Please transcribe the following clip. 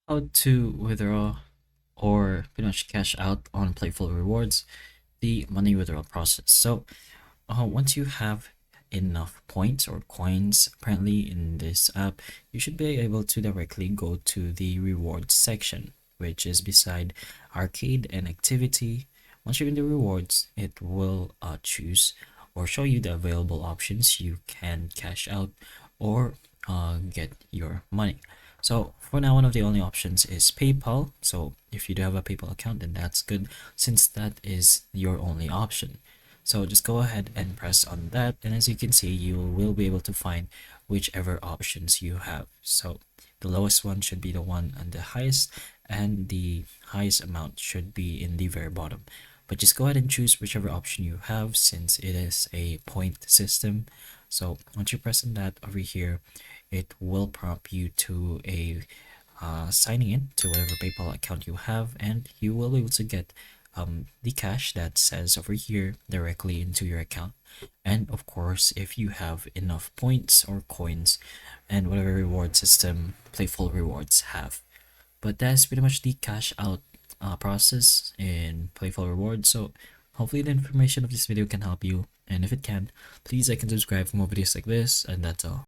how to withdraw or pretty much cash out on Playful rewards, the money withdrawal process. So once you have enough points or coins apparently in this app, you should be able to directly go to the rewards section, which is beside arcade and activity. Once you're in the rewards, it will choose or show you the available options you can cash out or get your money. So for now, one of the only options is PayPal. So if you do have a PayPal account, then that's good, since that is your only option. So just go ahead and press on that, and as you can see, you will be able to find whichever options you have. So the lowest one should be the one on the highest, and the highest amount should be in the very bottom. But just go ahead and choose whichever option you have, since it is a point system. So once you press on that over here, it will prompt you to a signing in to whatever PayPal account you have, and you will be able to get the cash that says over here directly into your account. And of course, if you have enough points or coins and whatever reward system Playful rewards have. But that's pretty much the cash out process in Playful rewards. So hopefully the information of this video can help you, and if it can, please like and subscribe for more videos like this, and that's all.